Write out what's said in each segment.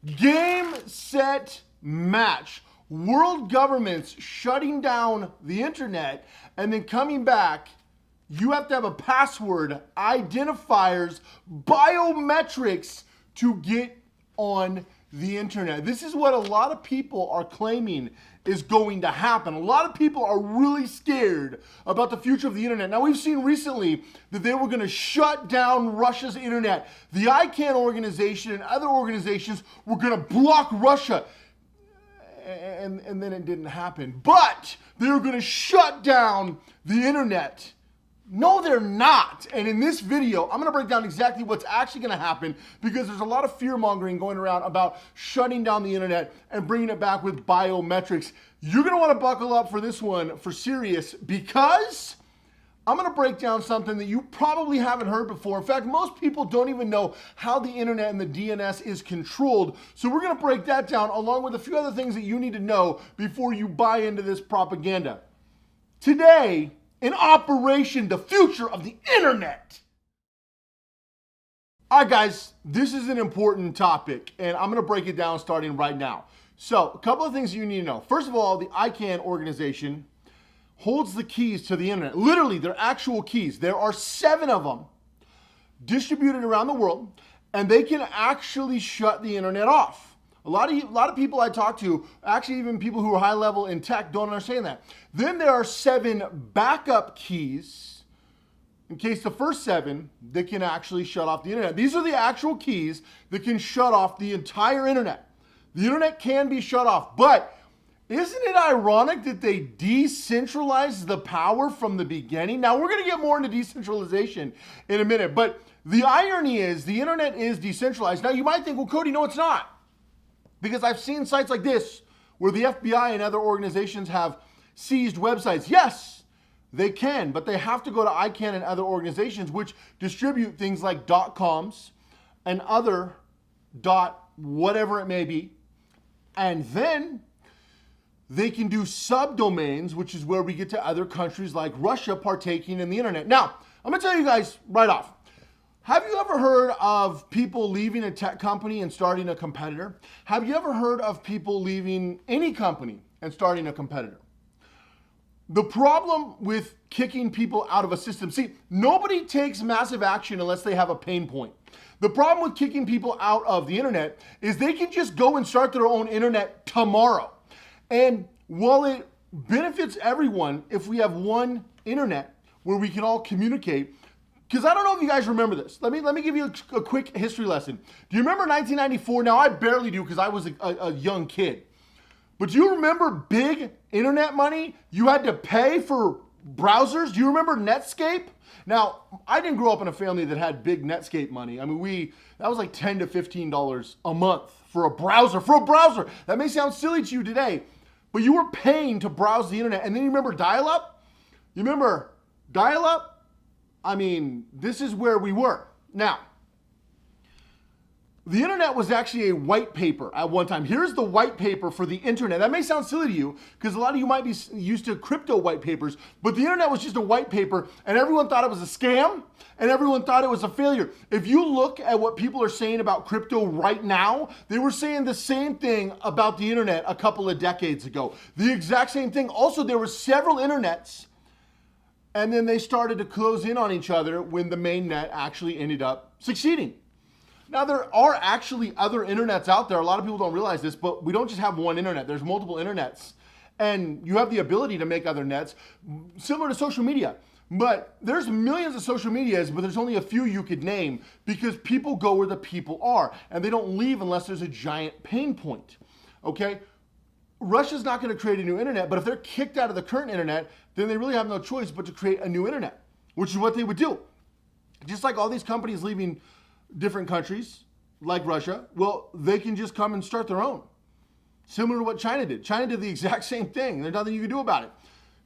Game, set, match. World governments shutting down the internet and then coming back. You have to have a password, identifiers, biometrics to get on the internet. This is what a lot of people are claiming is going to happen. A lot of people are really scared about the future of the internet. Now, we've seen recently that they were going to shut down Russia's internet. The ICANN organization and other organizations were going to block Russia. And then it didn't happen. But they were going to shut down the internet. No, they're not. And in this video, I'm going to break down exactly what's actually going to happen, because there's a lot of fear mongering going around about shutting down the internet and bringing it back with biometrics. You're going to want to buckle up for this one for serious, because I'm going to break down something that you probably haven't heard before. In fact, most people don't even know how the internet and the DNS is controlled. So we're going to break that down along with a few other things that you need to know before you buy into this propaganda. Today, in Operation the Future of the Internet. All right, guys, this is an important topic, and I'm going to break it down starting right now. So, a couple of things you need to know. First of all, the ICANN organization holds the keys to the internet. Literally, they're actual keys. There are 7 of them distributed around the world, and they can actually shut the internet off. A lot of people I talk to, actually even people who are high level in tech, don't understand that. Then there are 7 backup keys, in case the first 7, that can actually shut off the internet. These are the actual keys that can shut off the entire internet. The internet can be shut off, but isn't it ironic that they decentralized the power from the beginning? Now, we're going to get more into decentralization in a minute, but the irony is the internet is decentralized. Now, you might think, well, Cody, no, it's not. Because I've seen sites like this where the FBI and other organizations have seized websites. Yes, they can, but they have to go to ICANN and other organizations which distribute things like .coms and other whatever it may be. And then they can do subdomains, which is where we get to other countries like Russia partaking in the internet. Now, I'm going to tell you guys right off. Have you ever heard of people leaving a tech company and starting a competitor? Have you ever heard of people leaving any company and starting a competitor? The problem with kicking people out of a system, see, nobody takes massive action unless they have a pain point. The problem with kicking people out of the internet is they can just go and start their own internet tomorrow. And while it benefits everyone if we have one internet where we can all communicate, because I don't know if you guys remember this. Let me give you a quick history lesson. Do you remember 1994? Now, I barely do because I was a young kid. But do you remember big internet money? You had to pay for browsers. Do you remember Netscape? Now, I didn't grow up in a family that had big Netscape money. I mean, that was like $10 to $15 a month for a browser. That may sound silly to you today, but you were paying to browse the internet. And then you remember dial-up? You remember dial-up? I mean, this is where we were. Now, the internet was actually a white paper at one time. Here's the white paper for the internet. That may sound silly to you because a lot of you might be used to crypto white papers, but the internet was just a white paper and everyone thought it was a scam and everyone thought it was a failure. If you look at what people are saying about crypto right now, they were saying the same thing about the internet a couple of decades ago. The exact same thing. Also, there were several internets, and then they started to close in on each other when the main net actually ended up succeeding. Now, there are actually other internets out there. A lot of people don't realize this, but we don't just have one internet. There's multiple internets. And you have the ability to make other nets, similar to social media. But there's millions of social medias, but there's only a few you could name because people go where the people are. And they don't leave unless there's a giant pain point. Okay? Russia's not going to create a new internet, but if they're kicked out of the current internet, then they really have no choice but to create a new internet, which is what they would do. Just like all these companies leaving different countries, like Russia, well, they can just come and start their own. Similar to what China did. China did the exact same thing. There's nothing you can do about it.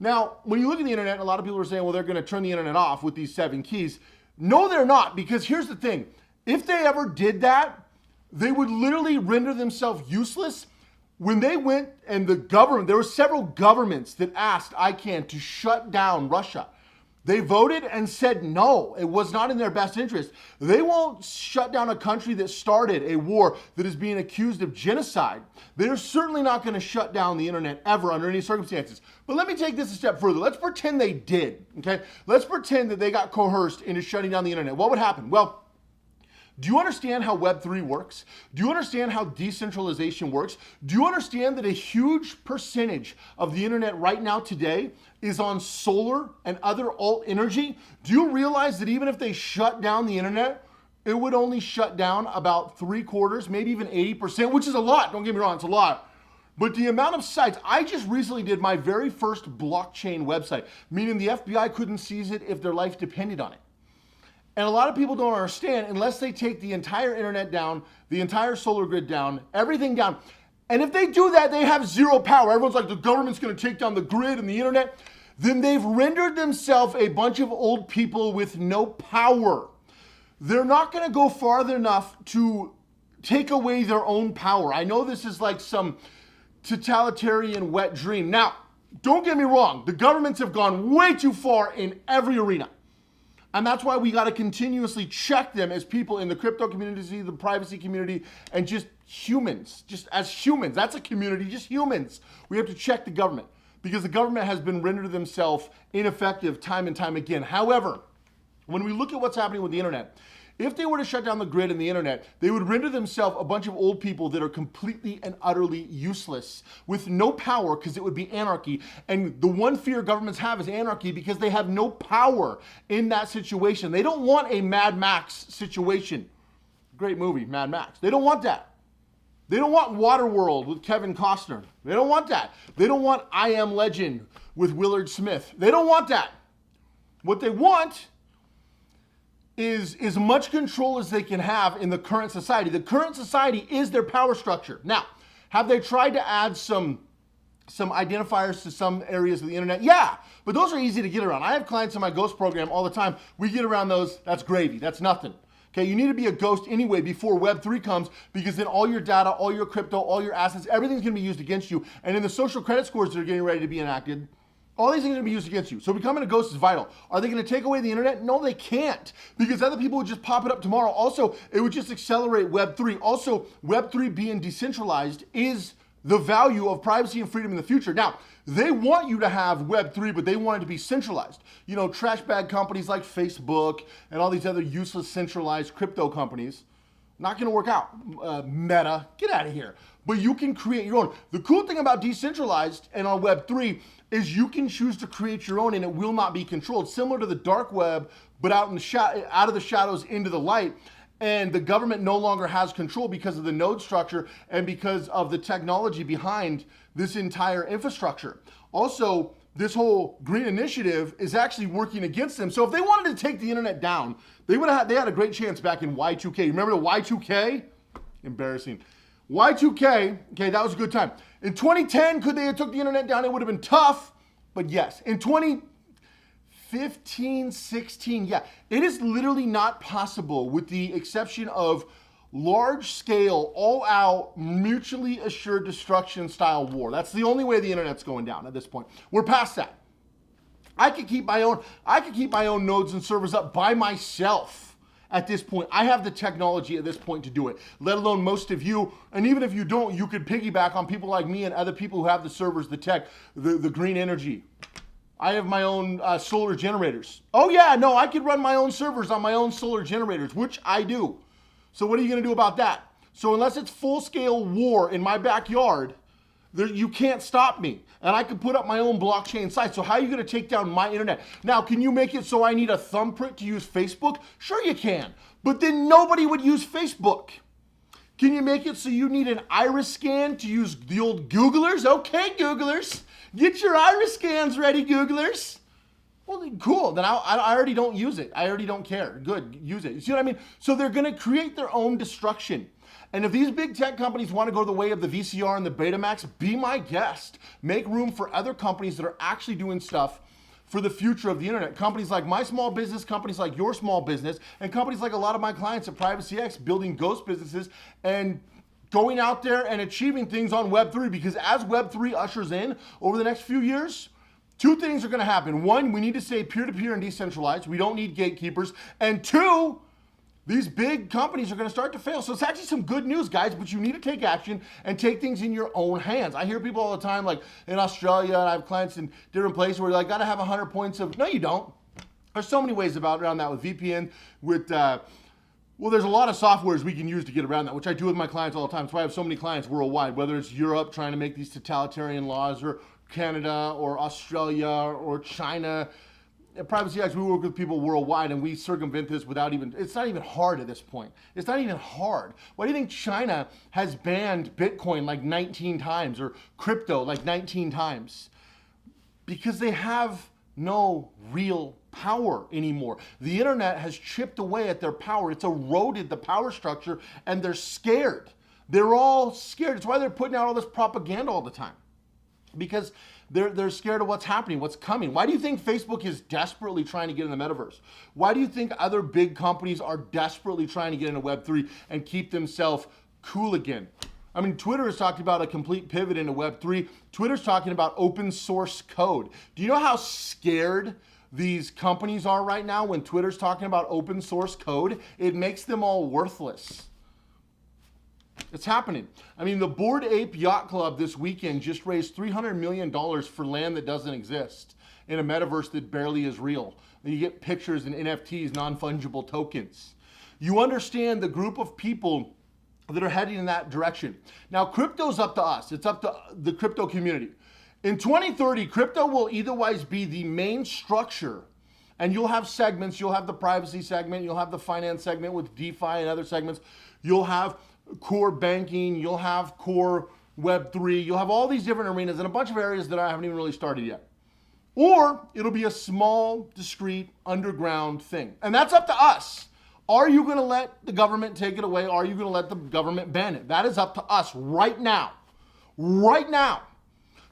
Now, when you look at the internet, a lot of people are saying, well, they're going to turn the internet off with these 7 keys. No, they're not, because here's the thing. If they ever did that, they would literally render themselves useless. When they went and the government, there were several governments that asked ICANN to shut down Russia. They voted and said no, it was not in their best interest. They won't shut down a country that started a war that is being accused of genocide. They're certainly not going to shut down the internet ever under any circumstances. But let me take this a step further. Let's pretend they did, okay? Let's pretend that they got coerced into shutting down the internet. What would happen? Well, do you understand how Web3 works? Do you understand how decentralization works? Do you understand that a huge percentage of the internet right now today is on solar and other alt energy? Do you realize that even if they shut down the internet, it would only shut down about 3/4, maybe even 80%, which is a lot. Don't get me wrong, it's a lot. But the amount of sites, I just recently did my very first blockchain website, meaning the FBI couldn't seize it if their life depended on it. And a lot of people don't understand, unless they take the entire internet down, the entire solar grid down, everything down. And if they do that, they have zero power. Everyone's like, the government's going to take down the grid and the internet. Then they've rendered themselves a bunch of old people with no power. They're not going to go farther enough to take away their own power. I know this is like some totalitarian wet dream. Now, don't get me wrong. The governments have gone way too far in every arena. And that's why we got to continuously check them as people in the crypto community, the privacy community, and just humans, just as humans. That's a community, just humans. We have to check the government because the government has been rendered themselves ineffective time and time again. However, when we look at what's happening with the internet, if they were to shut down the grid and the internet, they would render themselves a bunch of old people that are completely and utterly useless with no power because it would be anarchy. And the one fear governments have is anarchy because they have no power in that situation. They don't want a Mad Max situation. Great movie, Mad Max. They don't want that. They don't want Waterworld with Kevin Costner. They don't want that. They don't want I Am Legend with Willard Smith. They don't want that. What they want is as much control as they can have in the current society. The current society is their power structure. Now, have they tried to add some identifiers to some areas of the internet? Yeah, but those are easy to get around. I have clients in my Ghost program all the time. We get around those, that's gravy, that's nothing. Okay, you need to be a ghost anyway before Web3 comes because then all your data, all your crypto, all your assets, everything's gonna be used against you. And in the social credit scores that are getting ready to be enacted, all these things are going to be used against you. So becoming a ghost is vital. Are they going to take away the internet? No, they can't, because other people would just pop it up tomorrow. Also, it would just accelerate Web3. Also, Web3 being decentralized is the value of privacy and freedom in the future. Now, they want you to have Web3, but they want it to be centralized. You know, trash bag companies like Facebook and all these other useless centralized crypto companies, not going to work out. Meta, get out of here. But you can create your own. The cool thing about decentralized and on Web3 is you can choose to create your own and it will not be controlled. Similar to the dark web, but out of the shadows into the light. And the government no longer has control because of the node structure and because of the technology behind this entire infrastructure. Also, this whole green initiative is actually working against them. So if they wanted to take the internet down, they had a great chance back in Y2K. Remember the Y2K? Embarrassing. Y2K, okay, that was a good time. In 2010, could they have took the internet down? It would have been tough, but yes. In 2015, 16, yeah. It is literally not possible with the exception of large-scale, all-out, mutually assured destruction style war. That's the only way the internet's going down at this point. We're past that. I could keep my own nodes and servers up by myself. At this point, I have the technology at this point to do it, let alone most of you. And even if you don't, you could piggyback on people like me and other people who have the servers, the tech, the green energy. I have my own solar generators. Oh yeah, no, I could run my own servers on my own solar generators, which I do. So what are you gonna do about that? So unless it's full-scale war in my backyard, you can't stop me. And I can put up my own blockchain site. So how are you gonna take down my internet? Now, can you make it so I need a thumbprint to use Facebook? Sure you can, but then nobody would use Facebook. Can you make it so you need an iris scan to use the old Googlers? Okay, Googlers, get your iris scans ready, Googlers. Well, cool, then I already don't use it. I already don't care. Good, use it. You see what I mean? So they're gonna create their own destruction. And if these big tech companies want to go the way of the VCR and the Betamax, be my guest. Make room for other companies that are actually doing stuff for the future of the internet. Companies like my small business, companies like your small business, and companies like a lot of my clients at PrivacyX building ghost businesses and going out there and achieving things on Web3. Because as Web3 ushers in over the next few years, Two things are going to happen. One, we need to stay peer-to-peer and decentralized. We don't need gatekeepers. And two, these big companies are going to start to fail. So it's actually some good news, guys, but you need to take action and take things in your own hands. I hear people all the time, like in Australia, and I have clients in different places where like, got to have 100 points of, no, you don't. There's so many ways around that with VPN, with, well, there's a lot of softwares we can use to get around that, which I do with my clients all the time. That's why I have so many clients worldwide, whether it's Europe trying to make these totalitarian laws, or Canada, or Australia, or China. At Privacy X, we work with people worldwide, and we circumvent this without even, it's not even hard at this point. It's not even hard. Why do you think China has banned Bitcoin like 19 times, or crypto like 19 times? Because they have no real power anymore. The internet has chipped away at their power. It's eroded the power structure, and they're scared. They're all scared. It's why they're putting out all this propaganda all the time. Because they're scared of what's happening, what's coming. Why do you think Facebook is desperately trying to get in the metaverse? Why do you think other big companies are desperately trying to get into Web3 and keep themselves cool again? I mean, Twitter has talked about a complete pivot into Web3. Twitter's talking about open source code. Do you know how scared these companies are right now when Twitter's talking about open source code? It makes them all worthless. It's happening. I mean, the Bored Ape Yacht Club this weekend just raised $300 million for land that doesn't exist in a metaverse that barely is real. And you get pictures and NFTs, non-fungible tokens. You understand the group of people that are heading in that direction. Now, crypto's up to us. It's up to the crypto community. In 2030, crypto will eitherwise be the main structure, and you'll have segments. You'll have the privacy segment. You'll have the finance segment with DeFi and other segments. You'll have core banking. You'll have core Web3. You'll have all these different arenas and a bunch of areas that I haven't even really started yet. Or it'll be a small, discrete, underground thing. And that's up to us. Are you going to let the government take it away? Are you going to let the government ban it? That is up to us right now. Right now.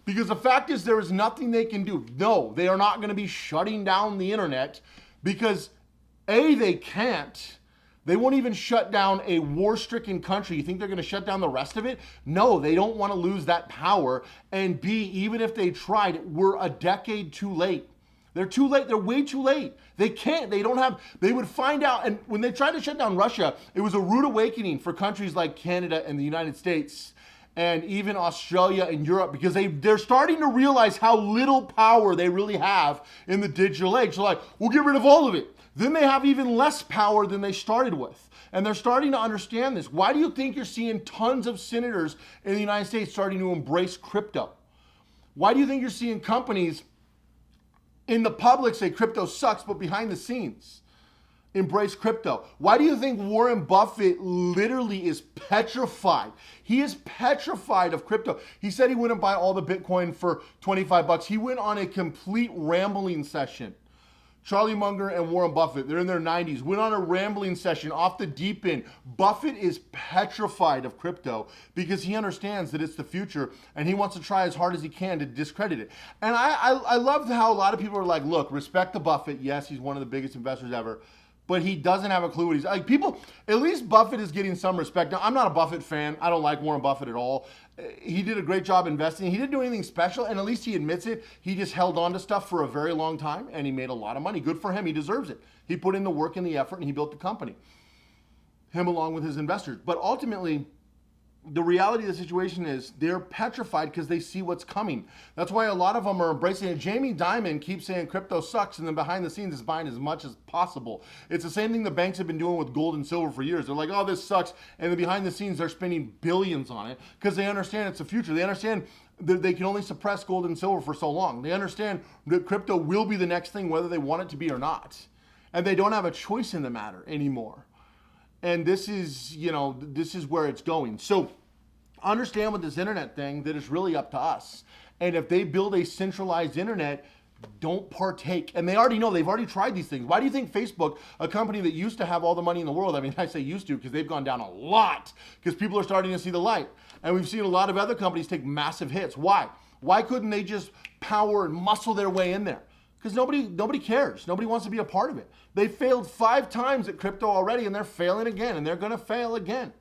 Because the fact is, there is nothing they can do. No, they are not going to be shutting down the internet because A, they can't. They won't even shut down a war-stricken country. You think they're going to shut down the rest of it? No, they don't want to lose that power. And B, even if they tried, we're a decade too late. They're too late. They're way too late. They can't. They don't have, they would find out. And when they tried to shut down Russia, it was a rude awakening for countries like Canada and the United States and even Australia and Europe, because they're starting to realize how little power they really have in the digital age. So like, we'll get rid of all of it. Then they have even less power than they started with. And they're starting to understand this. Why do you think you're seeing tons of senators in the United States starting to embrace crypto? Why do you think you're seeing companies in the public say crypto sucks, but behind the scenes embrace crypto? Why do you think Warren Buffett literally is petrified? He is petrified of crypto. He said he wouldn't buy all the Bitcoin for 25 bucks. He went on a complete rambling session. Charlie Munger and Warren Buffett, they're in their 90s, went on a rambling session off the deep end. Buffett is petrified of crypto because he understands that it's the future and he wants to try as hard as he can to discredit it. And I love how a lot of people are like, look, respect the Buffett. Yes, he's one of the biggest investors ever, but he doesn't have a clue what he's like. People, at least Buffett is getting some respect. Now, I'm not a Buffett fan. I don't like Warren Buffett at all. He did a great job investing. He didn't do anything special, and at least he admits it. He just held on to stuff for a very long time, and he made a lot of money. Good for him. He deserves it. He put in the work and the effort, and he built the company. Him along with his investors. But ultimately, the reality of the situation is they're petrified because they see what's coming. That's why a lot of them are embracing it. Jamie Dimon keeps saying crypto sucks, and then behind the scenes is buying as much as possible. It's the same thing the banks have been doing with gold and silver for years. They're like, oh, this sucks. And then behind the scenes, they're spending billions on it because they understand it's the future. They understand that they can only suppress gold and silver for so long. They understand that crypto will be the next thing, whether they want it to be or not. And they don't have a choice in the matter anymore. And this is, this is where it's going. So understand with this internet thing that it's really up to us. And if they build a centralized internet, don't partake. And they already know, they've already tried these things. Why do you think Facebook, a company that used to have all the money in the world, I mean, I say used to because they've gone down a lot because people are starting to see the light. And we've seen a lot of other companies take massive hits. Why? Why couldn't they just power and muscle their way in there? Because nobody cares. Nobody wants to be a part of it. They failed 5 times at crypto already, and they're failing again, and they're going to fail again.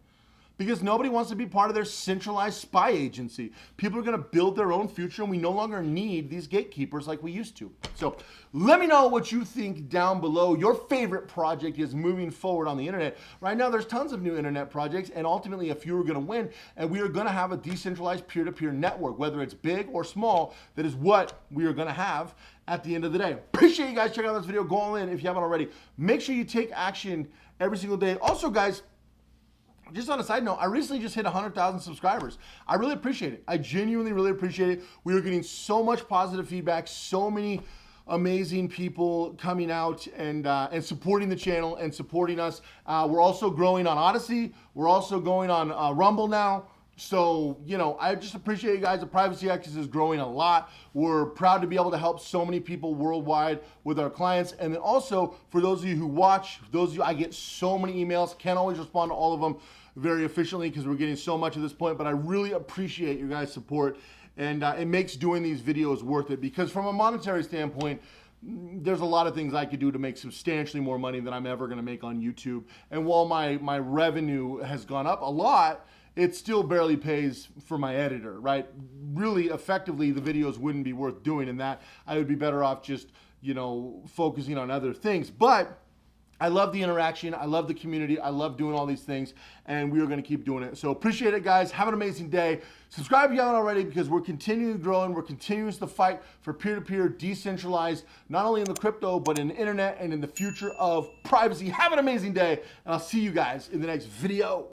because nobody wants to be part of their centralized spy agency. People are going to build their own future, and we no longer need these gatekeepers like we used to. So let me know what you think down below. Your favorite project is moving forward on the internet. Right now, there's tons of new internet projects, and ultimately a few are going to win, and we are going to have a decentralized peer-to-peer network, whether it's big or small. That is what we are going to have at the end of the day. Appreciate you guys checking out this video. Go all in if you haven't already. Make sure you take action every single day. Also, guys, just on a side note, I recently just hit 100,000 subscribers. I really appreciate it. I genuinely really appreciate it. We are getting so much positive feedback, so many amazing people coming out and supporting the channel and supporting us. We're also growing on Odyssey. We're also going on Rumble now. So, you know, I just appreciate you guys. The Privacy Access is growing a lot. We're proud to be able to help so many people worldwide with our clients. And then also, for those of you who watch, those of you, I get so many emails. Can't always respond to all of them very efficiently because we're getting so much at this point. But I really appreciate your guys' support. And it makes doing these videos worth it, because from a monetary standpoint, there's a lot of things I could do to make substantially more money than I'm ever going to make on YouTube. And while my revenue has gone up a lot, it still barely pays for my editor, right? Really, effectively, the videos wouldn't be worth doing, and that I would be better off just, you know, focusing on other things. But I love the interaction. I love the community. I love doing all these things, and we are going to keep doing it. So appreciate it, guys. Have an amazing day. Subscribe if you haven't already, because we're continuing growing. We're continuing to fight for peer-to-peer, decentralized, not only in the crypto, but in the internet and in the future of privacy. Have an amazing day, and I'll see you guys in the next video.